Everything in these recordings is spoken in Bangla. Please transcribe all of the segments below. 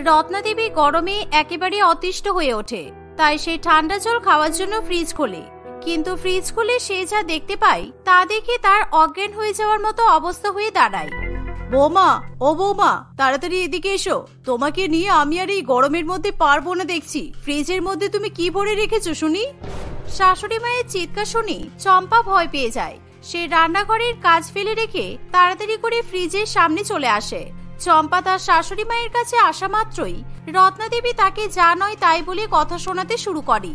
রত্নাদেবী গরমে একেবারে অতিষ্ঠ হয়ে ওঠে, তাই সে ঠান্ডা জল খাওয়ার জন্য ফ্রিজ খোলে। কিন্তু ফ্রিজ খুলে সে যা দেখতে পায় তা দেখে তার অজ্ঞান হয়ে যাওয়ার মতো অবস্থা হয়ে দাঁড়ায়। বৌমা, ও বৌমা, তাড়াতাড়ি এদিকে এসো। তোমাকে নিয়ে আমি আর এই গরমের মধ্যে পারবো না দেখছি। ফ্রিজের মধ্যে তুমি কি ভরে রেখেছো শুনি? শাশুড়ি মায়ের চিৎকার শুনে চম্পা ভয় পেয়ে যায়। সে রান্নাঘরের কাজ ফেলে রেখে তাড়াতাড়ি করে ফ্রিজের সামনে চলে আসে। চম্পা তার শাশুড়ি মায়ের কাছে আসা মাত্রই রত্নাদেবী তাকে যা নয় তাই বলে কথা শোনাতে শুরু করে।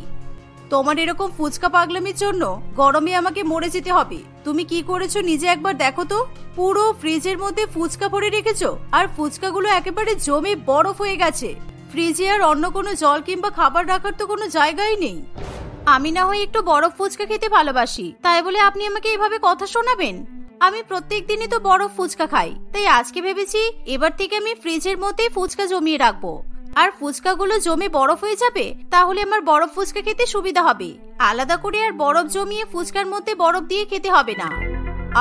তোমার এরকম ফুচকা পাগলামির জন্য গরমে আমাকে মরে যেতে হবে। তুমি কি করেছো নিজে একবার দেখো তো। পুরো ফ্রিজের মধ্যে ফুচকা ভরে রেখেছো, আর ফুচকাগুলো একেবারে জমে বরফ হয়ে গেছে। ফ্রিজে আর অন্য কোনো জল কিংবা খাবার রাখার তো কোনো জায়গাই নেই। আমি না হয় একটু বরফ ফুচকা খেতে ভালোবাসি, তাই বলে আপনি আমাকে এভাবে কথা শোনাবেন? আমি প্রত্যেক দিনই তো বরফ ফুচকা খাই, তাই আজকে ভেবেছি এবার থেকে আমি ফ্রিজের মধ্যেই ফুচকা জমিয়ে রাখবো। আর ফুচকাগুলো জমে বরফ হয়ে যাবে, তাহলে আমার বরফ ফুচকা খেতে সুবিধা হবে। আলাদা করে আর বরফ জমিয়ে ফুচকার মধ্যে বরফ দিয়ে খেতে হবে না।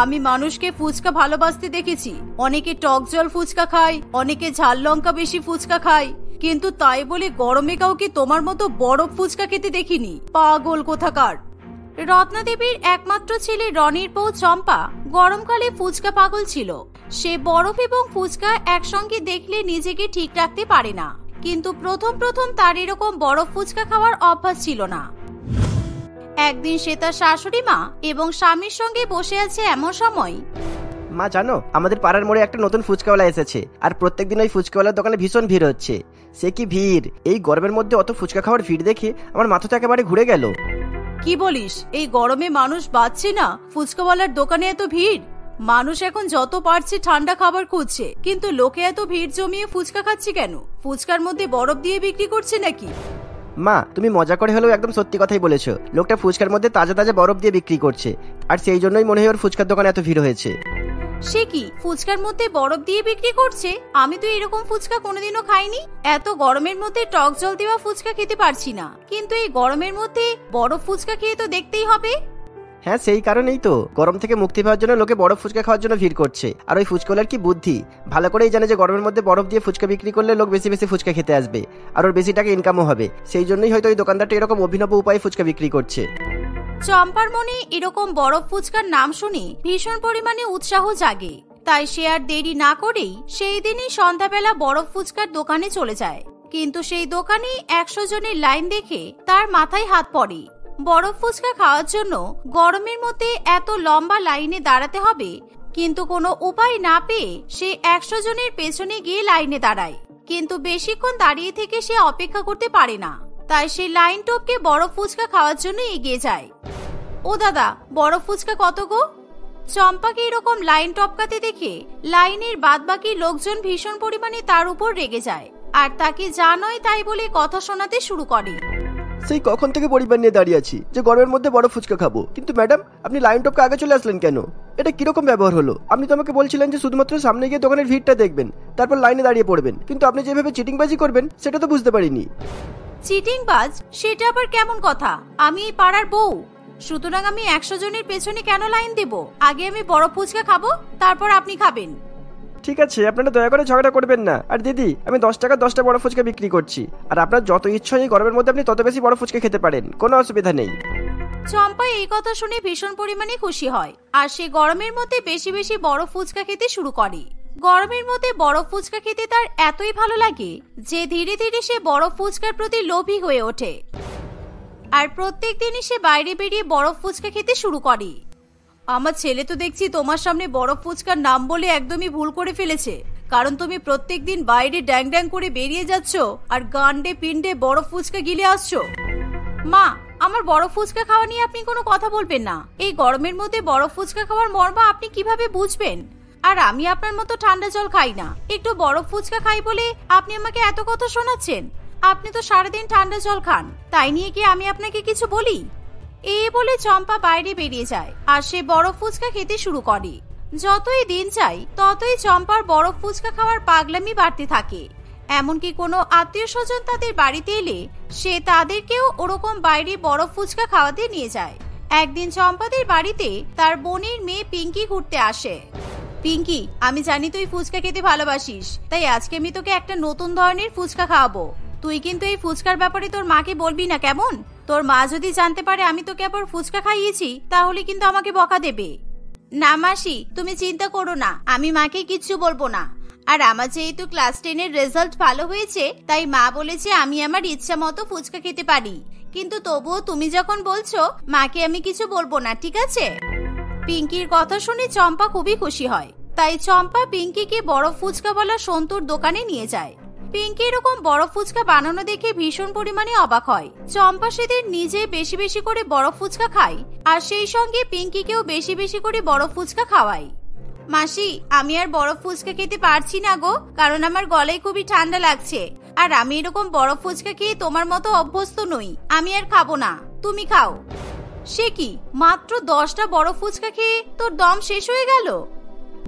আমি মানুষকে ফুচকা ভালোবাসতে দেখেছি। অনেকে টক জল ফুচকা খায়, অনেকে ঝাল লঙ্কা বেশি ফুচকা খায়, কিন্তু তাই বলে গরমে কাউকে তোমার মতো বরফ ফুচকা খেতে দেখিনি। পাগল কোথাকার। রত্নাদেবীর একমাত্র ছেলে রনির বউ চম্পা গরমকালে ফুচকা পাগল ছিল। সে বরফ এবং ফুচকা একসঙ্গে দেখলে নিজেকে ঠিক রাখতে পারে না, কিন্তু প্রথম প্রথম তার এরকম বরফ ফুচকা খাওয়ার অভ্যাস ছিল না। একদিন সে তার শাশুড়ি মা এবং স্বামীর সঙ্গে বসে আছে। এমন সময়, মা জানো, আমাদের পাড়ার মোড়ে একটা নতুন ফুচকাওয়ালা এসেছে, আর প্রত্যেকদিন ওই ফুচকাওয়ালার দোকানে ভীষণ ভিড় হচ্ছে। সে কি ভিড়! এই গরমের মধ্যে অত ফুচকা খাওয়ার ভিড় দেখে আমার মাথা তো একেবারে ঘুরে গেল। কি বলিস? এই গরমে মানুষ বাঁচছে না, ফুচকাওয়ালার দোকানে এত ভিড়? মানুষ এখন যত পারছে ঠান্ডা খাবার খুঁজছে, কিন্তু লোকে এত ভিড় জমিয়ে ফুচকা খাচ্ছে কেন? ফুচকার মধ্যে বরফ দিয়ে বিক্রি করছে নাকি? মা, তুমি মজা করে হলেও একদম সত্যি কথাই বলেছো। লোকটা ফুচকার মধ্যে তাজা তাজা বরফ দিয়ে বিক্রি করছে, আর সেই জন্যই মনে হয় ওর ফুচকার দোকানে এত ভিড় হয়েছে। সে কি ফুচকার মধ্যে বরফ দিয়ে বিক্রি করছে? আমি তো এরকম ফুচকা কোনোদিনও খাইনি। এত গরমের মধ্যে টক জল দেওয়া ফুচকা খেতে পারছি না, কিন্তু এই গরমের মধ্যে বরফ ফুচকা খেয়ে তো দেখতেই হবে। হ্যাঁ, সেই কারণেই তো গরম থেকে মুক্তি পাওয়ার জন্য লোকে বরফ ফুচকা খাওয়ার জন্য ভিড় করছে। আর ওই ফুচকাওয়ালার কি বুদ্ধি! ভালো করেই জানে যে গরমের মধ্যে বরফ দিয়ে ফুচকা বিক্রি করলে লোক বেশি বেশি ফুচকা খেতে আসবে, আর ওর বেশি টাকা ইনকামও হবে। সেই জন্যই হয়তো ওই দোকানদারটা এরকম অভিনব উপায়ে ফুচকা বিক্রি করছে। চম্পার মনে এরকম বরফ ফুচকার নাম শুনে ভীষণ পরিমাণে উৎসাহ জাগে। তাই সে আর দেরি না করেই সেই দিনই সন্ধ্যাবেলা বরফ ফুচকার দোকানে চলে যায়। কিন্তু সেই দোকানে 100 জনের লাইন দেখে তার মাথায় হাত পড়ে। বরফ ফুচকা খাওয়ার জন্য গরমের মধ্যে এত লম্বা লাইনে দাঁড়াতে হবে, কিন্তু কোনো উপায় না পেয়ে সে 100 জনের পেছনে গিয়ে লাইনে দাঁড়ায়। কিন্তু বেশিক্ষণ দাঁড়িয়ে থেকে সে অপেক্ষা করতে পারে না, তাই সে লাইন টপকে বরফ ফুচকা খাওয়ার জন্য এগিয়ে যায়। ও দাদা, বরফ ফুচকা কত গো? চম্পাকে এরকম লাইন টপকাতে দেখে লাইনের বাদবাকি লোকজন ভীষণ পরিমাণে তার উপর রেগে যায়, আর তাকে যা নয় তাই বলে কথা শোনাতে শুরু করে। সেই কখন থেকে পরিবার নিয়ে দাঁড়িয়ে আছি যে গরমের মধ্যে বরফ ফুচকা খাবো, কিন্তু ম্যাডাম আপনি লাইন টপকে আগে চলে আসলেন কেন? এটা কিরকম ব্যবহার হলো? আপনি তো আমাকে বলছিলেন যে শুধুমাত্র সামনে গিয়ে দোকানের ভিড়টা দেখবেন, তারপর লাইনে দাঁড়িয়ে পড়বেন, কিন্তু আপনি যেভাবে চিটিংবাজি করবেন সেটা তো বুঝতে পারিনি। চিটিংবাজ? সেটা আবার কেমন কথা? আমি এই পাড়ার বউ, সুতরাং আমি 100 জনের পেছনে কেন লাইন দেব? আগে আমি বরফ ফুচকা খাবো, তারপর আপনি খাবেন। ঠিক আছে, আপনারা দয়া করে ঝগড়া করবেন না। আর দিদি, আমি 10 টাকা 10টা বরফ ফুচকা বিক্রি করছি, আর আপনার যত ইচ্ছা এই গরমের মধ্যে আপনি তত বেশি বরফ ফুচকা খেতে পারেন, কোনো অসুবিধা নেই। চম্পা এই কথা শুনে ভীষণ পরিমাণে খুশি হয়, আর সে গরমের মধ্যে বেশি বেশি বরফ ফুচকা খেতে শুরু করে। গরমের মধ্যে বরফ ফুচকা খেতে তার এতই ভালো লাগে যে ধীরে ধীরে সে বরফ ফুচকার প্রতি লোভী হয়ে ওঠে, আর প্রত্যেক দিনই সে বাইরে বেরিয়ে বরফ ফুচকা খেতে শুরু করে। আমার ছেলে তো দেখছি তোমার সামনে বরফ ফুচকার নাম বলে একদমই ভুল করে ফেলেছে, কারণ তুমি প্রত্যেকদিন বাইরে ড্যাং ড্যাং করে বেরিয়ে যাচ্ছ আর গান্ডে পিন্ডে বরফ ফুচকা গিলে আসছো। মা, আমার বরফ ফুচকা খাওয়া নিয়ে আপনি কোনো কথা বলবেন না। এই গরমের মধ্যে বরফ ফুচকা খাওয়ার মর্মা আপনি কিভাবে বুঝবেন? আর আমি আপনার মতো ঠান্ডা জল খাই না, একটু বরফ ফুচকা খাই বলে আপনি আমাকে এত কথা শোনাচ্ছেন। আপনি তো সারাদিন ঠান্ডা জল খান, তাই নিয়ে কি আমি আপনাকে কিছু বলি? এই বলে চম্পা বাইরে বেরিয়ে যায়, আর সে বরফ ফুচকা খেতে শুরু করে। যতই দিন যায় ততই চম্পার বরফ ফুচকা খাওয়ার পাগলামি বাড়তে থাকে। এমনকি কোনো আত্মীয় স্বজন তাদের বাড়িতে এলে সে তাদেরকেও ওরকম বাইরে বরফ ফুচকা খাওয়াতে নিয়ে যায়। একদিন চম্পাদের বাড়িতে তার বোনের মেয়ে পিঙ্কি ঘুরতে আসে। পিঙ্কি, আমি জানি তুই ফুচকা খেতে ভালোবাসিস, তাই আজকে আমি তোকে একটা নতুন ধরনের ফুচকা খাওয়াবো। তুই কিন্তু এই ফুচকার ব্যাপারে তোর মাকে বলবি না, কেমন? তোর মা যদি জানতে পারে আমি তোকে আবার ফুচকা খাইয়েছি তাহলে কিন্তু আমাকে বকা দেবে। না মাসি, তুমি চিন্তা করো না, আমি মাকে কিচ্ছু বলবো না। আর আমার যেহেতু ক্লাস 10-এর রেজাল্ট ভালো হয়েছে, তাই মা বলেছে আমি আমার ইচ্ছা মতো ফুচকা খেতে পারি। কিন্তু তবুও তুমি যখন বলছো, মাকে আমি কিছু বলবো না, ঠিক আছে? পিঙ্কির কথা শুনে চম্পা খুবই খুশি হয়। তাই চম্পা পিঙ্কিকে বরফ ফুচকাওয়ালা সন্তুর দোকানে নিয়ে যায়। পিঙ্কি এরকম বরফ ফুচকা বানানো দেখে ভীষণ পরিমাণে অবাক হয়। চম্পা সেদিন নিজে বেশি বেশি করে বরফ ফুচকা খায়, আর সেই সঙ্গে পিঙ্কিকেও বেশি বেশি করে বরফ ফুচকা খাওয়ায়। মাসি, আমি আর বরফ ফুচকা খেতে পারছি না গো, কারণ আমার গলায় খুবই ঠান্ডা লাগছে। আর আমি এরকম বরফ ফুচকা খেয়ে তোমার মতো অভ্যস্ত নই, আমি আর খাবো না, তুমি খাও। সে কি, মাত্র 10টা বরফ ফুচকা খেয়ে তোর দম শেষ হয়ে গেল?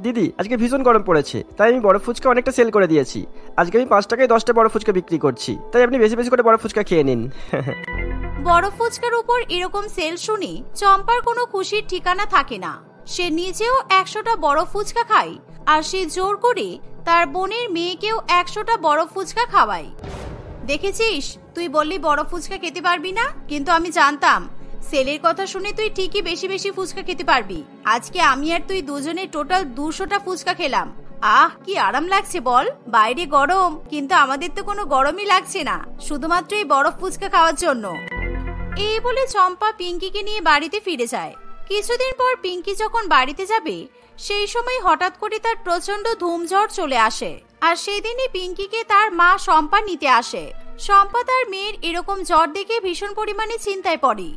দিদি, আজকে ভীষণ গরম পড়েছে, তাই আমি বরফ ফুচকা অনেকটা সেল করে দিয়েছি। আজকে আমি 5 টাকায় 10টা বরফ ফুচকা বিক্রি করছি, তাই আপনি বেশি বেশি করে বরফ ফুচকা খেয়ে নিন। বরফ ফুচকার উপর এরকম সেল শুনে চম্পার কোনো খুশির ঠিকানা থাকে না। সে নিজেও 100টা বরফ ফুচকা খায়, আর সে জোর করে তার বোনের মেয়েকেও 100টা বরফ ফুচকা খাওয়ায়। দেখেছিস, তুই বললি বরফ ফুচকা খেতে পারবি না, কিন্তু আমি জানতাম সেলের কথা শুনে তুই ঠিকই বেশি বেশি ফুচকা খেতে পারবি। আজকে আমি আর তুই দুজনে টোটাল 200টা ফুচকা খেলাম। আহ, কি আরাম লাগছে বল। বাইরে গরম, কিন্তু আমাদের তো কোনো গরমই লাগছে না, শুধুমাত্র এই বরফ ফুচকা খাওয়ার জন্য। এই বলে চম্পা পিঙ্কিকে নিয়ে বাড়িতে ফিরে যায়। কিছুদিন পর পিঙ্কি যখন বাড়িতে যাবে, সেই সময় হঠাৎ করে তার প্রচন্ড ধুমঝড় চলে আসে। আর সেদিনই পিঙ্কিকে তার মা শম্পা নিতে আসে। শম্পা তার মেয়ের এরকম জ্বর দেখে ভীষণ পরিমাণে চিন্তায় পড়ে।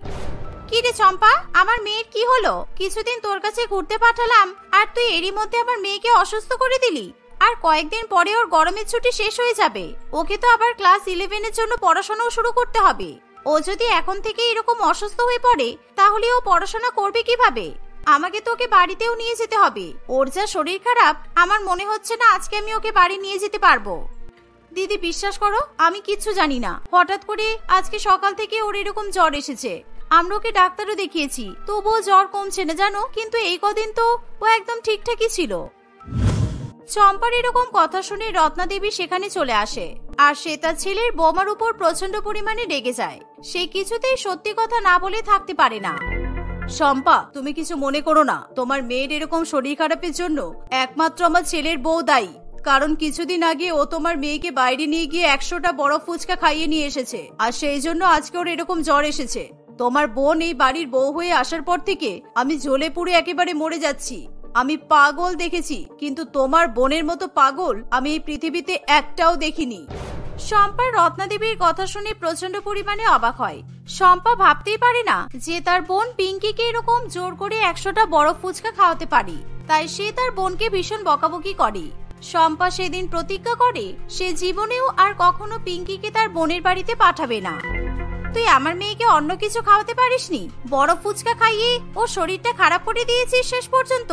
কি রে চম্পা, আমার মেয়ের কি হলো? কিছুদিন তোর কাছে ঘুরতে পাঠালাম, আর তুই এরই মধ্যে আমার মেয়েকে অসুস্থ করে দিলি। আর কয়েকদিন পরে ওর গরমের ছুটি শেষ হয়ে যাবে, ওকে তো আবার ক্লাস 11-এর জন্য পড়াশোনাও শুরু করতে হবে। ও যদি এখন থেকে এরকম অসুস্থ হয়ে পড়ে, তাহলে ও পড়াশোনা করবে কিভাবে? আমাকে তো ওকে বাড়িতেও নিয়ে যেতে হবে। ওর যা শরীর খারাপ, আমার মনে হচ্ছে না আজকে আমি ওকে বাড়ি নিয়ে যেতে পারবো। দিদি, বিশ্বাস করো, আমি কিচ্ছু জানি না। হঠাৎ করে আজকে সকাল থেকে ওর এরকম জ্বর এসেছে। আমরা ওকে ডাক্তারও দেখিয়েছি, তবুও জ্বর কমছে না জানো। কিন্তু এই কদিন তো ও একদম ঠিকঠাকই ছিল। চম্পার এরকম কথা শুনে রত্না দেবী সেখানে চলে আসে, আর সে তার ছেলের বৌমার উপর প্রচন্ড পরিমাণে রেগে যায়। সে কিছুতেই সত্যি কথা না বলে থাকতে পারে না। শম্পা, তুমি কিছু মনে করো না, তোমার মেয়ের এরকম শরীর খারাপের জন্য একমাত্র আমার ছেলের বউ দায়ী। কারণ কিছুদিন আগে ও তোমার মেয়েকে বাইরে নিয়ে গিয়ে 100টা বরফ ফুচকা খাইয়ে নিয়ে এসেছে, আর সেই জন্য আজকে ওর এরকম জ্বর এসেছে। তোমার বোন এই বাড়ির বউ হয়ে আসার পর থেকে আমি জ্বলে পুড়ে একেবারে মরে যাচ্ছি। আমি পাগল দেখেছি, কিন্তু তোমার বোনের মতো পাগল আমি এই পৃথিবীতে একটাও দেখিনি। শম্পা রত্না দেবীর কথা শুনে প্রচন্ড পরিমাণে অবাক হয়। শম্পা ভাবতেই পারে না যে তার বোন পিঙ্কিকে এরকম জোর করে 100টা বরফ ফুচকা খাওয়াতে পারে। তাই সে তার বোনকে ভীষণ বকাবকি করে। শম্পা সেদিন প্রতিজ্ঞা করে সে জীবনেও আর কখনো পিঙ্কিকে তার বোনের বাড়িতে পাঠাবে না। তুই আমার মেয়েকে অন্য কিছু খাওয়াতে পারিসনি, বরফ ফুচকা খাইয়ে ও শরীরটা খারাপ করে দিয়েছিস শেষ পর্যন্ত।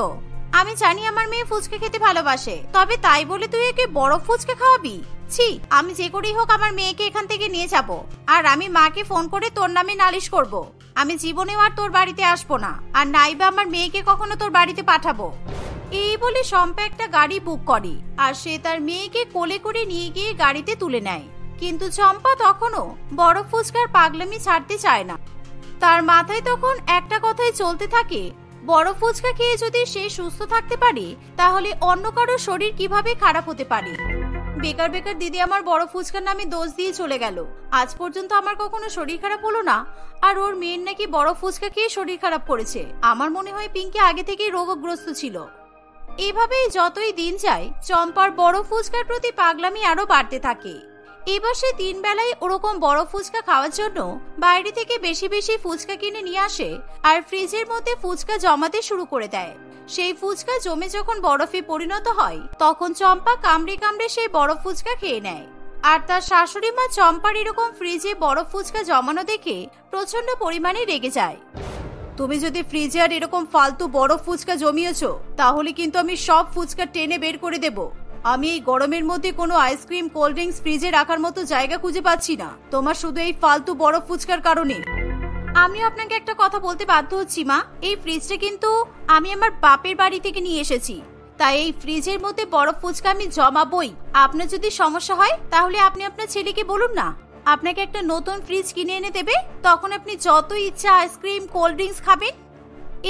আমি জানি আমার মেয়ে ফুচকা খেতে ভালোবাসে, তবে তাই বলে তুই একে বরফ ফুচকা খাওয়াবি? ছি, আমি যে করেই হোক আমার মেয়েকে এখান থেকে নিয়ে যাব, আর আমি মাকে ফোন করে তোর নামে নালিশ করব। আমি জীবনেও আর তোর বাড়িতে আসবো না, আর নাইবা আমার মেয়েকে কখনো তোর বাড়িতে পাঠাবো। এই বলে শম্পা একটা গাড়ি বুক করে, আর সে তার মেয়েকে কোলে করে নিয়ে গিয়ে গাড়িতে তুলে নেয়। কিন্তু চম্পা তখনও বরফ ফুচকার পাগলামি ছাড়তে চায় না। তার মাথায় তখন একটা কথাই চলতে থাকে, বরফ ফুচকা খেয়ে যদি সে সুস্থ থাকতে পারে, তাহলে অন্য কারো শরীর কিভাবে খারাপ হতে পারে। বেকার বেকার দিদি আমার বরফ ফুচকার নামে দোষ দিয়ে চলে গেল। আজ পর্যন্ত আমার কখনো শরীর খারাপ হলো না, আর ওর মেয়ের নাকি বরফ ফুচকা খেয়ে শরীর খারাপ করেছে। আমার মনে হয় পিঙ্কি আগে থেকেই রোগগ্রস্ত ছিল। এভাবেই যতই দিন যায়, চম্পার বরফ ফুচকার প্রতি পাগলামি আরো বাড়তে থাকে। এবার সে 3 বেলায় ওরকম বরফ ফুচকা খাওয়ার জন্য বাইরে থেকে বেশি বেশি ফুচকা কিনে নিয়ে আসে, আর ফ্রিজের মধ্যে ফুচকা জমাতে শুরু করে দেয়। সেই ফুচকা জমে যখন বরফে পরিণত হয়, তখন চম্পা কামড়ে কামড়ে সেই বরফ ফুচকা খেয়ে নেয়। আর তার শাশুড়ি মা চম্পার এরকম ফ্রিজে বরফ ফুচকা জমানো দেখে প্রচন্ড পরিমাণে রেগে যায়। তুমি যদি ফ্রিজে আর এরকম ফালতু বরফ ফুচকা জমিয়েছো, তাহলে কিন্তু আমি সব ফুচকা টেনে বের করে দেব। আমি এই গরমের মধ্যে কোনো আইসক্রিম, কোল্ড ড্রিঙ্কস ফ্রিজে রাখার মতো জায়গা খুঁজে পাচ্ছি না, তোমার শুধু এই ফালতু বরফ ফুচকার কারণে। আমি আপনাকে একটা কথা বলতে বাধ্য হচ্ছি মা, এই ফ্রিজটা কিন্তু আমি আমার বাপের বাড়ি থেকে নিয়ে এসেছি। তাই এই ফ্রিজের মধ্যে বরফ ফুচকা আমি জমাবই। আপনার যদি সমস্যা হয় তাহলে আপনি আপনার ছেলেকে বলুন না, আপনাকে একটা নতুন ফ্রিজ কিনে এনে দেবে, তখন আপনি যত ইচ্ছা আইসক্রিম কোল্ড ড্রিঙ্কস খাবেন।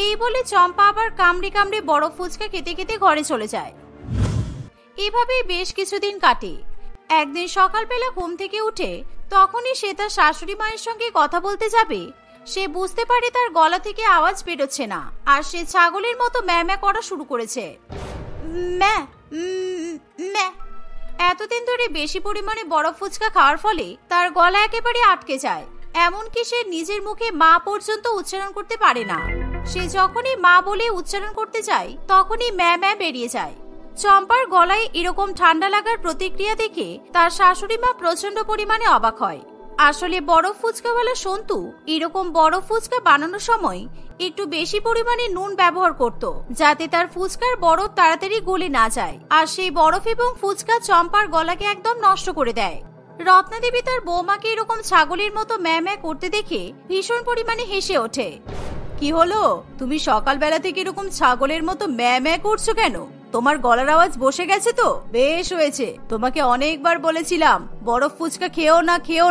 এই বলে চম্পা আবার কামড়ে কামড়ে বরফ ফুচকা খেতে খেতে ঘরে চলে যায়। এভাবেই বেশ কিছুদিন কাটে। একদিন সকালবেলা ঘুম থেকে উঠে তখনই সে তার শাশুড়ি মায়ের সঙ্গে কথা বলতে যাবে, সে বুঝতে পারে তার গলা থেকে আওয়াজ বেরোচ্ছে না, আর সে ছাগলের মতো ম্যাঁ করা শুরু করেছে। ম্যাঁ ম্যাঁ। এতদিন ধরে বেশি পরিমাণে বরফ ফুচকা খাওয়ার ফলে তার গলা একেবারে আটকে যায়, এমনকি সে নিজের মুখে মা পর্যন্ত উচ্চারণ করতে পারে না। সে যখনই মা বলে উচ্চারণ করতে যায় তখনই ম্যাঁ ম্যাঁ বেরিয়ে যায়। চম্পার গলায় এরকম ঠান্ডা লাগার প্রতিক্রিয়া দেখে তার শাশুড়ি মা প্রচন্ড পরিমাণে অবাক হয়। আসলে বরফ ফুচকাওয়ালা সন্তু এরকম বরফ ফুচকা বানানোর সময় একটু বেশি পরিমাণে নুন ব্যবহার করত, যাতে তার ফুচকার বরফ তাড়াতাড়ি গলে না যায়, আর সেই বরফ এবং ফুচকা চম্পার গলাকে একদম নষ্ট করে দেয়। রত্নাদেবী তার বৌমাকে এরকম ছাগলের মতো ম্যাঁ ম্যাঁ করতে দেখে ভীষণ পরিমাণে হেসে ওঠে। কি হলো, তুমি সকালবেলা থেকে এরকম ছাগলের মতো ম্যাঁ ম্যাঁ করছো কেন? তোমার গলার আওয়াজ বসে গেছে তো? বেশ হয়েছে, তোমাকে অনেকবার বলেছিলাম বরফ ফুচকা খেও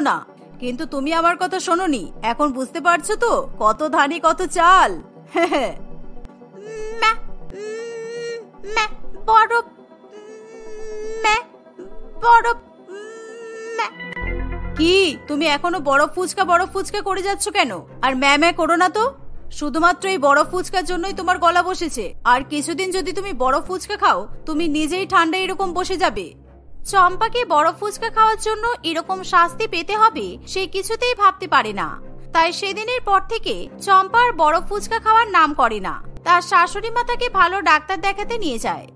না, কিন্তু তুমি আমার কথা শোনোনি। এখন বুঝতে পারছো তো কত ধানি কত চাল। বরফ বরফ। কি তুমি এখনো বরফ ফুচকা করে যাচ্ছ কেন? আর ম্যাঁ ম্যাঁ করো না তো। শুধুমাত্র এই বরফ ফুচকার জন্যই তোমার গলা বসেছে, আর কিছুদিন যদি তুমি বরফ ফুচকা খাও তুমি নিজেই ঠান্ডা এরকম বসে যাবে। চম্পাকে বরফ ফুচকা খাওয়ার জন্য এরকম শাস্তি পেতে হবে সে কিছুতেই ভাবতে পারে না। তাই সেদিনের পর থেকে চম্পার বরফ ফুচকা খাওয়ার নাম করে না। তার শাশুড়ি মা তাকে ভালো ডাক্তার দেখাতে নিয়ে যায়।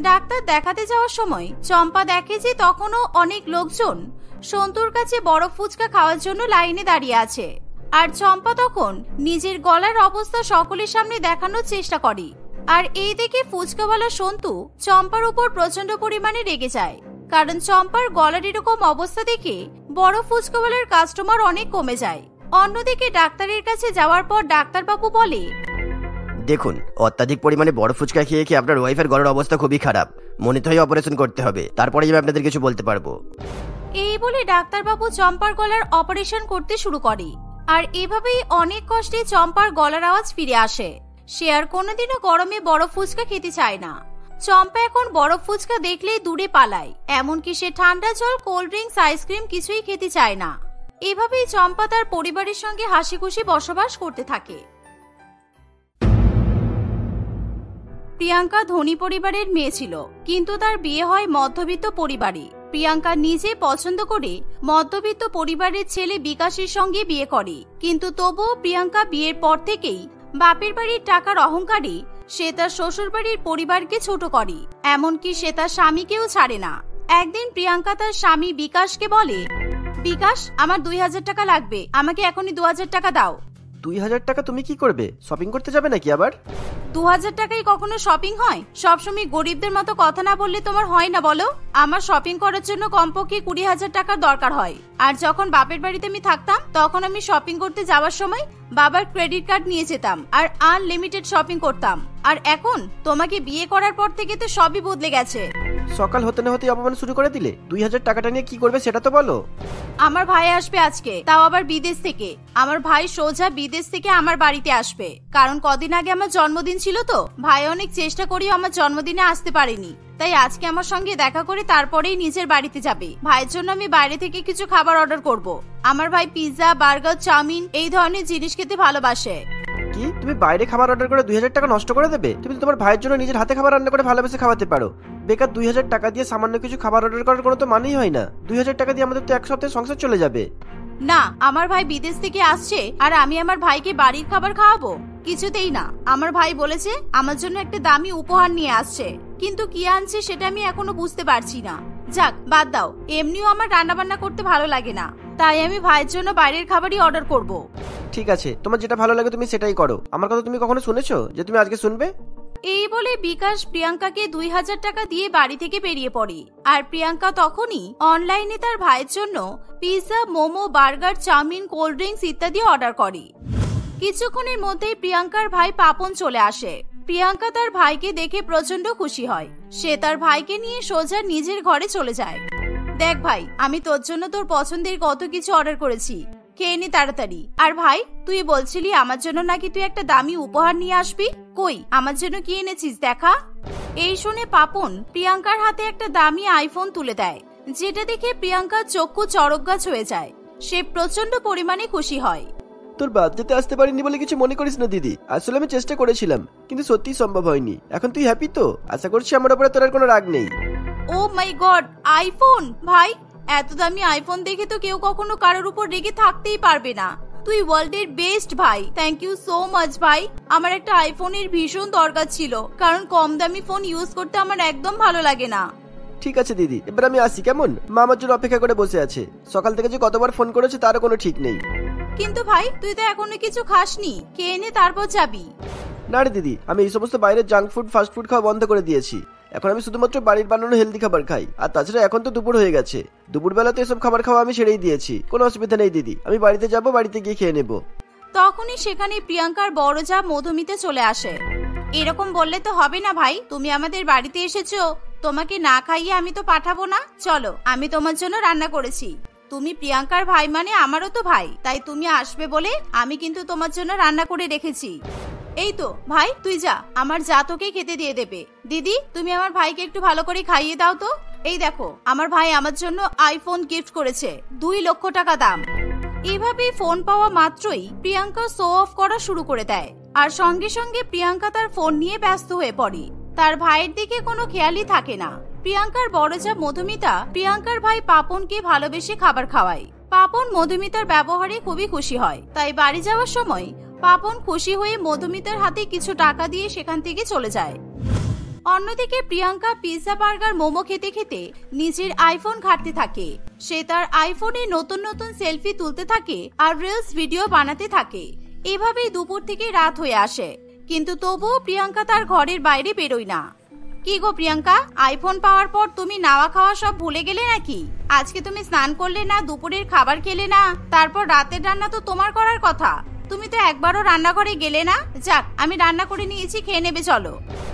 ডাক্তার দেখাতে যাওয়ার সময় চম্পা দেখে যে তখনও অনেক লোকজন সন্তুর কাছে বরফ ফুচকা খাওয়ার জন্য লাইনে দাঁড়িয়ে আছে, আর চম্পা তখন নিজের গলার অবস্থা সকলের সামনে দেখানোর চেষ্টা করে। আর এই দেখে ফুচকাওয়ালা সন্তু চম্পার উপর প্রচন্ড পরিমাণে রেগে যায়, কারণ চম্পার গলার এরকম অবস্থা দেখে বড় ফুচকাওয়ালার কাস্টমার অনেক কমে যায়। অন্যদিকে ডাক্তারের কাছে যাওয়ার পর ডাক্তারবাবু বলে, দেখুন, অত্যাধিক পরিমাণে বড় ফুচকা খেয়ে খেয়ে আপনার ওয়াইফের গলার অবস্থা খুবই খারাপ, মনে তো হয় অপারেশন করতে হবে, তারপরে আমি আপনাদের কিছু বলতে পারবো। এই বলে ডাক্তারবাবু চম্পার গলার অপারেশন করতে শুরু করে। আর এভাবেই অনেক কষ্টে চম্পার গলার আওয়াজ ফিরে আসে। সে আর কোনোদিনও গরমে বরফ ফুচকা খেতে চায় না। চম্পা এখন বরফ ফুচকা দেখলেই দূরে পালায়, এমনকি সে ঠান্ডা জল কোল্ড ড্রিঙ্কস আইসক্রিম কিছুই খেতে চায় না। এভাবেই চম্পা তার পরিবারের সঙ্গে হাসি খুশি বসবাস করতে থাকে। প্রিয়াঙ্কা ধনী পরিবারের মেয়ে ছিল, কিন্তু তার বিয়ে হয় মধ্যবিত্ত পরিবারে। প্রিয়াঙ্কা নিজে পছন্দ করে মধ্যবিত্ত পরিবারের ছেলে বিকাশের সঙ্গে বিয়ে করে, কিন্তু তবুও প্রিয়াঙ্কা বিয়ের পর থেকেই বাপের বাড়ির টাকার অহংকারে সে তার শ্বশুর বাড়ির পরিবারকে ছোট করে, এমনকি সে তার স্বামীকেও ছাড়ে না। একদিন প্রিয়াঙ্কা তার স্বামী বিকাশকে বলে, বিকাশ, আমার 2000 টাকা লাগবে, আমাকে এখনই 2000 টাকা দাও। 2000 টাকা তুমি কি করবে? শপিং করতে যাবে নাকি আবার? 2000 টাকাই কখনো শপিং হয়? সবসময় গরিবদের মতো কথা না বললে তোমার হয় না বলো? আমার শপিং করার জন্য কমপক্ষে 20,000 টাকার দরকার হয়। আর যখন বাপের বাড়িতে আমি থাকতাম তখন আমি শপিং করতে যাওয়ার সময় বাবার ক্রেডিট কার্ড নিয়ে যেতাম আর আনলিমিটেড শপিং করতাম। আর এখন তোমাকে বিয়ে করার পর থেকে তো সবই বদলে গেছে। সকাল হতে না হতে অপমান শুরু করে দিলে। 2000 টাকাটা নিয়ে কি করবে সেটা তো বলো। আমার ভাই আসবে আজকে, তাও আবার বিদেশ থেকে। আমার ভাই সোজা বিদেশ থেকে আমার বাড়িতে আসবে, কারণ কদিন আগে আমার জন্মদিন ছিল তো। ভাই অনেক চেষ্টা করেও আমার জন্মদিনে আসতে পারেনি, তাই আজকে আমার সঙ্গে দেখা করে তারপরেই নিজের বাড়িতে যাবে। ভাইয়ের জন্য আমি বাইরে থেকে কিছু খাবার অর্ডার করব। আমার ভাই পিৎজা, বার্গার, চাউমিন এই ধরনের জিনিস খেতে ভালোবাসে। কি তুমি বাইরে খাবার অর্ডার করে 2000 টাকা নষ্ট করে দেবে? তুমি তোমার ভাইয়ের জন্য নিজের হাতে খাবার রান্না করে ভালোবেসে খাওয়াতে পারো। বেকার 2000 টাকা দিয়ে সামান্য কিছু খাবার অর্ডার করার কোনো তো মানেই হয় না। 2000 টাকা দিয়ে আমাদের তো এক সপ্তাহে সংসার চলে যাবে। না, আমার ভাই বিদেশ থেকে আসছে আর আমি আমার ভাইকে বাড়ির খাবার খাওয়াবো? কিছুতেই না। আমার ভাই বলেছে আমার জন্য একটা দামি উপহার নিয়ে আসছে, কিন্তু কি আনছে সেটা আমি এখনো বুঝতে পারছি না। যাক, বাদ দাও, এমনিও আমার রান্না বান্না করতে ভালো লাগে না, তাই আমি ভাইয়ের জন্য বাইরের খাবারই অর্ডার করব। ঠিক আছে, তোমার যেটা ভালো লাগে তুমি সেটাই করো। আমার কথা তুমি কখনো শুনেছো যে তুমি আজকে শুনবে? এই বলে বিকাশ প্রিয়াঙ্কাকে 2000 টাকা দিয়ে বাড়ি থেকে বেরিয়ে পড়ে। আর প্রিয়াঙ্কা তখনই অনলাইনে তার ভাইয়ের জন্য pizza, momo, burger, chowmein, cold drinks ইত্যাদি অর্ডার করে। কিছুক্ষণের মধ্যেই প্রিয়াঙ্কার ভাই পাপন চলে আসে। প্রিয়াঙ্কা তার ভাইকে দেখে প্রচন্ড খুশি হয়। সে তার ভাইকে নিয়ে সোজা নিজের ঘরে চলে যায়। দেখ ভাই, আমি তোর জন্য তোর পছন্দের কত কিছু অর্ডার করেছি, খেয়ে নি তাড়াতাড়ি। আর ভাই, তুই বলছিলি আমার জন্য নাকি তুই একটা দামি উপহার নিয়ে আসবি, কই আমার জন্য কি এনেছিস দেখা। এই শুনে পাপন প্রিয়াঙ্কার হাতে একটা দামি আইফোন তুলে দেয়, যেটা দেখে প্রিয়াঙ্কার চক্ষু চড়ক গাছ হয়ে যায়। সে প্রচন্ড পরিমাণে খুশি হয়। তোর বার্থডেতে আসতে পারিনি বলে কিছু মনে করিস না দিদি, আসলে আমি চেষ্টা করেছিলাম কিন্তু সত্যিই সম্ভব হয়নি। এখন তুই হ্যাপি তো? আশা করছি আমার উপরে তোর আর কোনো রাগ নেই। ও মাই গড, আইফোন! ভাই, এত দামি আইফোন দেখে তো কেউ কখনো কারোর উপর রেগে থাকতেই পারবে না। তুই ওয়ার্ল্ডের বেস্ট ভাই, থ্যাংক ইউ সো মাচ ভাই। আমার একটা আইফোনের ভীষণ দরকার ছিল, কারণ কম দামি ফোন ইউজ করতে আমার একদম ভালো লাগে না। ঠিক আছে দিদি, এবার আমি আসি কেমন? মা আমার জন্য অপেক্ষা করে বসে আছে। সকাল থেকে যে কতবার ফোন করেছে তারও কোনো ঠিক নেই। কিন্তু ভাই, তুই তো এখনো কিছু খাসনি, খেয়ে নে তারপর যাবি। না রে দিদি, আমি এই সমস্ত বাইরের জাঙ্ক ফুড ফাস্ট ফুড খাওয়া বন্ধ করে দিয়েছি। এখন আমি শুধুমাত্র বাড়ির বানানো হেলদি খাবার খাই। আর তাছাড়া এখন তো দুপুর হয়ে গেছে, দুপুরবেলা তো এসব খাবার খাওয়া আমি ছেড়েই দিয়েছি। কোনো অসুবিধা নেই দিদি, আমি বাড়িতে যাব, বাড়িতে গিয়ে খেয়ে নেব। তখনই সেখানে প্রিয়াঙ্কার বড় যা মধুমিতা চলে আসে। এরকম বললে তো হবে না ভাই, তুমি আমাদের বাড়িতে এসেছো, তোমাকে না খাইয়ে আমি তো পাঠাবো না। চলো, আমি তোমার জন্য রান্না করেছি। তুমি প্রিয়াঙ্কার ভাই মানে আমারও তো ভাই, তাই তুমি আসবে বলে আমি কিন্তু তোমার জন্য রান্না করে রেখেছি। এই তো ভাই, তুই যা, আমার যা তোকে খেতে দিয়ে দেবে। দিদি, তুমি আমার ভাইকে একটু ভালো করে খাইয়ে দাও তো। এই দেখো, আমার ভাই আমার জন্য আইফোন গিফট করেছে, 2 লক্ষ টাকা দাম। এভাবে ফোন পাওয়া মাত্রই প্রিয়াঙ্কা শো অফ করা শুরু করে দেয়। আর সঙ্গে সঙ্গে প্রিয়াঙ্কা তার ফোন নিয়ে ব্যস্ত হয়ে পড়ে। তার ভাইয়ের দিকে কোনো খেয়ালই থাকে না। প্রিয়াঙ্কার বড় যা মধুমিতা প্রিয়াঙ্কার ভাই পাপনকে ভালোবেসে খাবার খাওয়ায়। পাপন মধুমিতার ব্যবহারে খুবই খুশি হয়, তাই বাড়ি যাওয়ার সময় পাপন খুশি হয়ে মধুমিতার হাতে কিছু টাকা দিয়ে সেখান থেকে চলে যায়। অন্যদিকে প্রিয়াঙ্কা পিৎজা, বার্গার, মোমো খেতে খেতে নিজের আইফোন ঘাঁটতে থাকে। সে তার আইফোনে নতুন নতুন সেলফি তুলতে থাকে আর রিলস ভিডিও বানাতে থাকে। এভাবেই দুপুর থেকে রাত হয়ে আসে, কিন্তু তবুও প্রিয়াঙ্কা তার ঘরের বাইরে বেরোয় না। কি গো প্রিয়াঙ্কা, আইফোন পাওয়ার পর তুমি নাওয়া খাওয়া সব ভুলে গেলে নাকি? আজকে তুমি স্নান করলে না, দুপুরের খাবার খেলে না, তারপর রাতের রান্না তো তোমার করার কথা। তুমি তো একবারও রান্নাঘরে গেলে না। যাক, আমি রান্না করে নিয়েছি, খেয়ে নেবে চলো।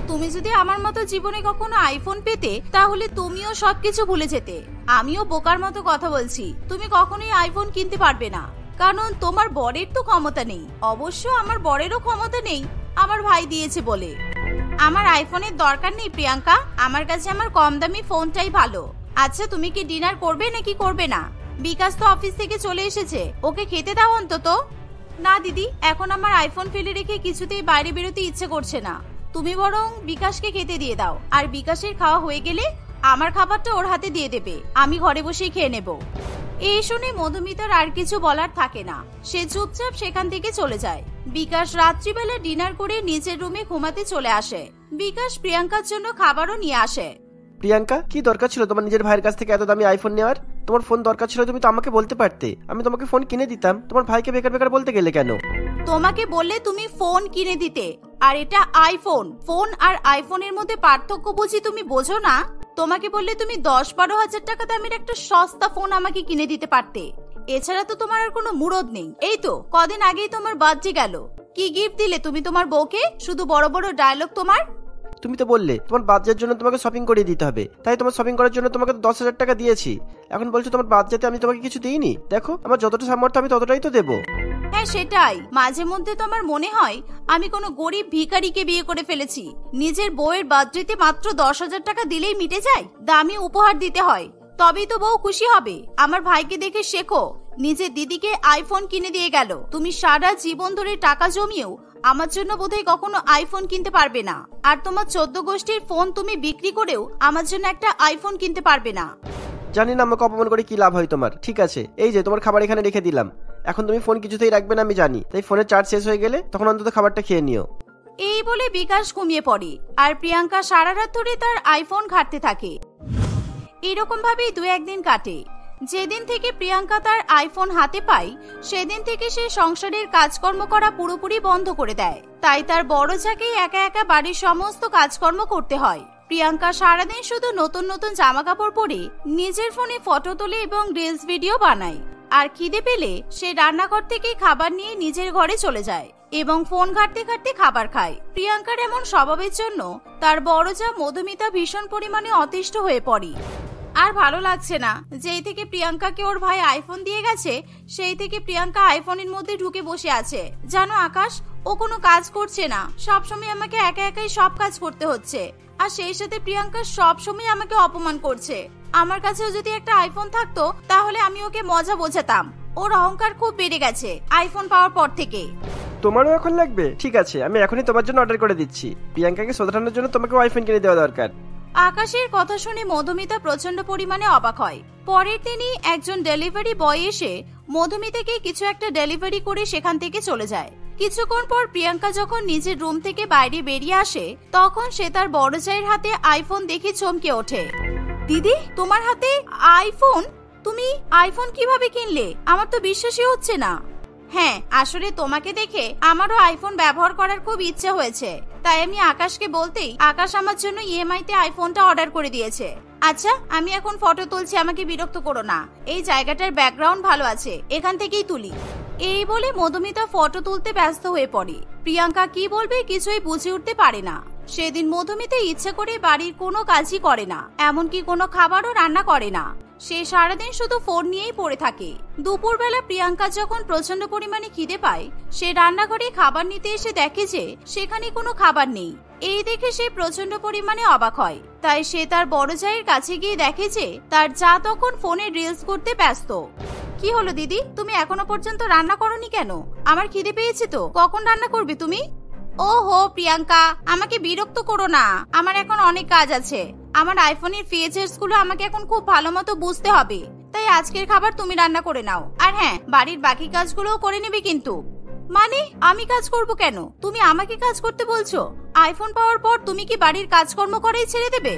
তুমি যদি আমার মতো জীবনে কখনো আইফোন পেতে, তাহলে তুমিও সবকিছু ভুলে যেতে। আমিও বোকার মতো কথা বলছি, তুমি কখনোই আইফোন কিনতে পারবে না, কারণ তোমার বরের তো ক্ষমতা নেই। অবশ্য আমার বরেরও ক্ষমতা নেই, আমার ভাই দিয়েছে বলে। আমার আইফোনের দরকার নেই প্রিয়াঙ্কা, আমার কাছে আমার কম দামি ফোনটাই ভালো। আচ্ছা, তুমি কি ডিনার করবে নাকি করবে না? বিকাশ তো অফিস থেকে চলে এসেছে, ওকে খেতে দাও অন্তত। না দিদি, এখন আমার আইফোন ফেলে রেখে কিছুতেই বাইরে বেরোতে ইচ্ছে করছে না। তুমি বরং বিকাশকে খেতে দিয়ে দাও, আর বিকাশের খাওয়া হয়ে গেলে আমার খাবারটা ওর হাতে দিয়ে দেবে, আমি ঘরে বসেই খেয়ে নেব। এই শুনে মধুমিতার আর কিছু বলার থাকে না, সে চুপচাপ সেখান থেকে চলে যায়। বিকাশ রাত্রিবেলা ডিনার করে নিজের রুমে ঘুমাতে চলে আসে। বিকাশ প্রিয়াঙ্কার জন্য খাবারও নিয়ে আসে। প্রিয়াঙ্কা, কি দরকার ছিল তোমার নিজের ভাইয়ের কাছ থেকে এত দামি আইফোন নেওয়ার? তোমার ফোন দরকার ছিল, তুমি তো আমাকে বলতে পারতে, আমি তোমাকে ফোন কিনে দিতাম। তোমার ভাইকে বেকার বেকার বলতে গেলে কেন? তোমাকে বললে তুমি ফোন কিনে দিতে, আর এটা আইফোন। ফোন আর আইফোনের মধ্যে পার্থক্য বুঝি তুমি বোঝো না? তোমাকে বললে তুমি 10-12 হাজার টাকা দামের একটা সস্তা ফোন আমাকে কিনে দিতে পারতে। এছাড়া তো তোমার আর কোনো মুরদ নেই। এই তো কদিন আগেই তোমার বার্থডে গেল, কি গিফট দিলে তুমি তোমার বউকে? শুধু বড় বড় ডায়লগ তোমার। তুমি তো বললে তোমার বাচ্চার জন্য তোমাকে শপিং করে দিতে হবে, তাই তোমার শপিং করার জন্য তোমাকে তো 10,000 টাকা দিয়েছি। এখন বলছো তোমার বাচ্চাতে আমি তোমাকে কিছু দিইনি? দেখো, আমার যতটা সামর্থ্য আমি ততটাই তো দেবো। হ্যাঁ সেটাই, মাঝে মধ্যে তো আমার মনে হয় আমি কোনো গরিব ভিখারিকে বিয়ে করে ফেলেছি। নিজের বউয়ের বার্থডেতে মাত্র 10,000 টাকা দিলেই মিটে যায়? দামি উপহার দিতে হয়, তবেই তো বউ খুশি হবে। আমার ভাইকে দেখে শেখো, নিজের দিদিকে আইফোন কিনে দিয়ে গেল, তুমি সারা জীবন ধরে টাকা জমিয়েও আমার জন্য বোধহয় কখনো আইফোন কিনতে পারবে না। আর তোমার 14 গোষ্ঠীর ফোন তুমি বিক্রি করেও আমার জন্য একটা আইফোন কিনতে পারবে না। জানি না আমাকে অপমান করে কি লাভ হয় তোমার। ঠিক আছে, এই যে তোমার খাবার এখানে রেখে দিলাম। এখন তুমি ফোন কিছুতেই রাখবে না আমি জানি, তাই ফোনের চার্জ শেষ হয়ে গেলে তখন অন্তত খাবারটা খেয়ে নিও। এই বলে বিকাশ ঘুমিয়ে পড়ে, আর প্রিয়াঙ্কা সারা রাত ধরে তার আইফোন ঘাঁটতে থাকে। এরকম ভাবেই 2-1 দিন কাটে। যেদিন থেকে প্রিয়াঙ্কা তার আইফোন হাতে পায়, সেদিন থেকে সে সংসারের কাজকর্ম করা পুরোপুরি বন্ধ করে দেয়। তাই তার বড় যাকেই একা একা বাড়ির সমস্ত কাজকর্ম করতে হয়। প্রিয়াঙ্কা সারাদিন শুধু নতুন নতুন জামা কাপড় পরে নিজের ফোনে ফটো তোলে এবং রিলস ভিডিও বানায়। আর খিদে পেলে সে রান্নাঘর থেকে খাবার নিয়ে নিজের ঘরে চলে যায় এবং ফোন ঘাঁটতে ঘাঁটতে খাবার খায়। প্রিয়াঙ্কার এমন স্বভাবের জন্য তার বড় যা মধুমিতা ভীষণ পরিমাণে অতিষ্ঠ হয়ে পড়ে। আর ভালো লাগছে না, যেই থেকে প্রিয়াঙ্কাকে ওর ভাই আইফোন দিয়ে গেছে সেই থেকে প্রিয়াঙ্কা আইফোনের মধ্যে ঢুকে বসে আছে। জানো আকাশ, ও কোনো কাজ করছে না, সবসময় আমাকে একা একাই সব কাজ করতে হচ্ছে। আর সেই সাথে প্রিয়াঙ্কা সবসময় আমাকে অপমান করছে। আমার কাছেও যদি একটা আইফোন থাকতো তাহলে আমি ওকে মজা বোঝাতাম। ওর অহংকার খুব বেড়ে গেছে আইফোন পাওয়ার পর থেকে। তোমারও এখন লাগবে? ঠিক আছে, আমি এখনই তোমার জন্য অর্ডার করে দিচ্ছি। প্রিয়াঙ্কাকে শোধরানোর জন্য তোমাকে আইফোন কিনে দেওয়া দরকার। আকাশের কথা শুনে মধুমিতা প্রচন্ড পরিমাণে অবাক হয়। পরের দিনই একজন ডেলিভারি বয় এসে মধুমিতাকে কিছু একটা ডেলিভারি করে সেখান থেকে চলে যায়। কিছুক্ষণ পর প্রিয়াঙ্কা যখন নিজের রুম থেকে বাইরে বেরিয়ে আসে তখন সে তার বড় জায়ের হাতে আইফোন দেখে চমকে ওঠে। দিদি, তোমার হাতে আইফোন? তুমি আইফোন কিভাবে কিনলে? আমার তো বিশ্বাসই হচ্ছে না। হ্যাঁ, আসলে তোমাকে দেখে আমারও আইফোন ব্যবহার করার খুব ইচ্ছে হয়েছে, তাই আমি আকাশকে বলতেই আকাশ আমার জন্য ইএমআই তে আইফোনটা অর্ডার করে দিয়েছে। আচ্ছা, আমি এখন ফটো তুলছি, আমাকে বিরক্ত করো না। এই জায়গাটার ব্যাকগ্রাউন্ড ভালো আছে, এখান থেকেই তুলি। এই বলে মধুমিতা ফটো তুলতে ব্যস্ত হয়ে পড়ে। প্রিয়াঙ্কা কি বলবে কিছুই বুঝে উঠতে পারে না। সেদিন মধুমিতা ইচ্ছা করে বাড়ির কোনো কাজই করে না, এমনকি কোনো খাবারও রান্না করে না। সে সারাদিন শুধু ফোন নিয়েই পড়ে থাকে। দুপুরবেলা প্রিয়াঙ্কা যখন প্রচন্ড পরিমাণে খিদে পায় সে রান্নাঘরে খাবার নিতে এসে দেখে যে সেখানে কোনো খাবার নেই। এই দেখে সে প্রচন্ড পরিমাণে অবাক হয়। তাই সে তার বড় জায়ের কাছে গিয়ে দেখে যে তার যা তখন ফোনে রিলস করতে ব্যস্ত। কি হলো দিদি, তুমি এখনো পর্যন্ত রান্না করনি কেন? আমার খিদে পেয়েছে তো, কখন রান্না করবে তুমি? ওহো প্রিয়াঙ্কা, আমাকে বিরক্ত করো না, আমার এখন অনেক কাজ আছে। আমার আইফোনের ফিচার্স গুলো আমাকে এখন খুব ভালো মতো বুঝতে হবে, তাই আজকের খাবার তুমি রান্না করে নাও। আর হ্যাঁ, বাড়ির বাকি কাজগুলোও করে নেবে কিন্তু। মানে আমি কাজ করব কেন? তুমি আমাকে কাজ করতে বলছো? আইফোন পাওয়ার পর তুমি কি বাড়ির কাজকর্ম করেই ছেড়ে দেবে?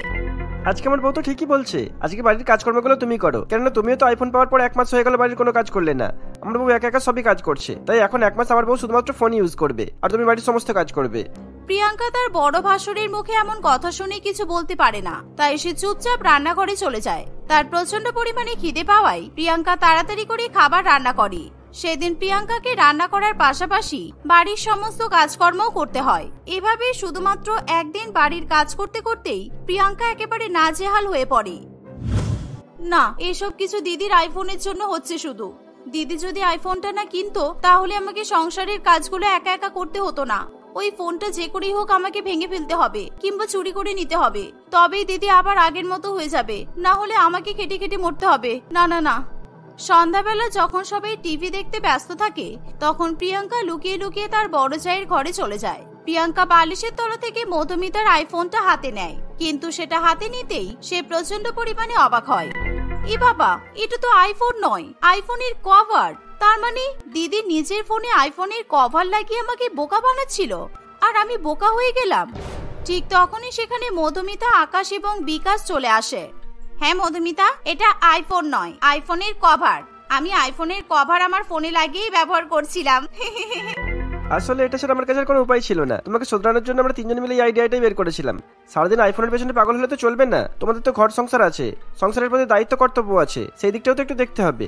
আজকে আমার বউ তো ঠিকই বলছে, আজকে বাড়ির কাজকর্মগুলো তুমি করো, কেননা তুমিও তো আইফোন পাওয়ার পর 1 মাস হয়ে গেল বাড়ির কোনো কাজ করলে না। আমার বউ একা একা সবই কাজ করছে, তাই এখন 1 মাস আমার বউ শুধুমাত্র ফোন ইউজ করবে আর তুমি বাড়ির সমস্ত কাজ করবে। প্রিয়াঙ্কা তার বড় ভাসুরের মুখে এমন কথা শুনে কিছু বলতে পারে না, তাই সে চুপচাপ রান্নাঘরে চলে যায়। তার প্রচন্ড পরিমাণে খিদে পাওয়ায় প্রিয়াঙ্কা তাড়াতাড়ি করে খাবার রান্না করে। সেদিন প্রিয়াঙ্কাকে রান্না করার পাশাপাশি বাড়ির সমস্ত কাজকর্মও করতে হয়। এভাবে শুধুমাত্র একদিন বাড়ির কাজ করতে করতেই প্রিয়াঙ্কা একেবারে নাজেহাল হয়ে পড়ে। না, এসব কিছু দিদির আইফোনের জন্য হচ্ছে শুধু। দিদি যদি আইফোনটা না কিনতো তাহলে আমাকে সংসারের কাজগুলো একা একা করতে হতো না। ওই ফোনটা যে করেই হোক আমাকে ভেঙে ফেলতে হবে কিংবা চুরি করে নিতে হবে, তবেই দিদি আবার আগের মতো হয়ে যাবে, না হলে আমাকে খেটে খেটে মরতে হবে। না না না। সন্ধ্যাবেলা যখন সবাই টিভি দেখতে ব্যস্ত থাকে তখন প্রিয়াঙ্কা লুকিয়ে লুকিয়ে তার বড় জায়ের ঘরে চলে যায়। প্রিয়াঙ্কা বালিশের তলা থেকে মধুমিতার আইফোনটা হাতে নেয়, কিন্তু সেটা হাতে নিতেই সে প্রচন্ড পরিমাণে অবাক হয়। এ বাবা, এটা তো আইফোন নয়, আইফোনের কভার। তার মানে দিদি নিজের ফোনে আইফোনের কভার লাগিয়ে আমাকে বোকা বানাচ্ছিল, আর আমি বোকা হয়ে গেলাম। ঠিক তখনই সেখানে মধুমিতা, আকাশ এবং বিকাশ চলে আসে। হ্যাঁ মধুমিতা, এটা আইফোন নয়, আইফোনের কভার। আমি আইফোনের কভার আমার ফোনে লাগিয়েই ব্যবহার করছিলাম। আসলে এটা ছাড়া আমার কাছে কোনো উপায় ছিল না। তোমাকে শোধরানোর জন্য আমরা 3 জন মিলে এই আইডিয়াটাই বের করেছিলাম। সারাদিন আইফোনের পেছনে পাগল হলে তো চলবে না, তোমাদের তো ঘর সংসার আছে, সংসারের প্রতি দায়িত্ব কর্তব্য আছে, সেই দিকটাও তো একটু দেখতে হবে।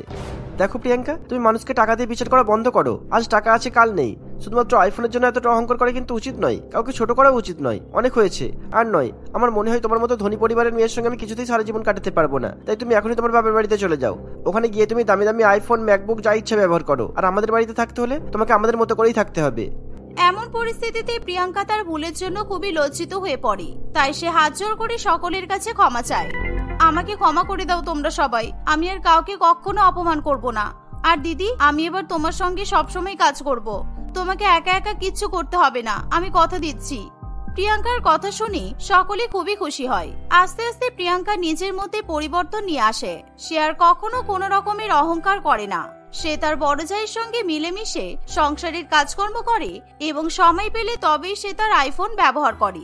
দেখো প্রিয়াঙ্কা, তুমি মানুষকে টাকা দিয়ে বিচার করা বন্ধ করো। আজ টাকা আছে কাল নেই। শুধুমাত্র আইফোনের জন্য এতটা অহংকার করা কিন্তু উচিত নয়, কাউকে ছোট করা উচিত নয়। অনেক হয়েছে, আর নয়। আমার মনে হয় তোমার মতো ধনী পরিবারের মেয়ের সঙ্গে আমি কিছুতেই সারা জীবন কাটাতে পারবো না। তাই তুমি এখনই তোমার বাবার বাড়িতে চলে যাও, ওখানে গিয়ে তুমি দামি দামি আইফোন, ম্যাকবুক যা ইচ্ছা ব্যবহার করো। আর আমাদের বাড়িতে থাকতে হলে তোমাকে আমাদের মতো করেই থাকতে হবে। এমন পরিস্থিতিতে প্রিয়াঙ্কা তার ভুলের জন্য খুবই লজ্জিত হয়ে পড়ে, তাই সে হাত জোর করে সকলের কাছে ক্ষমা চায়। আমাকে ক্ষমা করে দাও তোমরা সবাই, আমি আর কাউকে কখনো অপমান করব না। আর দিদি, আমি এবার তোমার সঙ্গে সবসময় কাজ করব, তোমাকে একা একা কিচ্ছু করতে হবে না, আমি কথা দিচ্ছি। প্রিয়াঙ্কার কথা শুনে সকলে খুবই খুশি হয়। আস্তে আস্তে প্রিয়াঙ্কা নিজের মধ্যে পরিবর্তন নিয়ে আসে। সে আর কখনো কোনো রকমের অহংকার করে না। সে তার বড় জায়ের সঙ্গে মিলেমিশে সংসারের কাজকর্ম করে এবং সময় পেলে তবেই সে তার আইফোন ব্যবহার করে।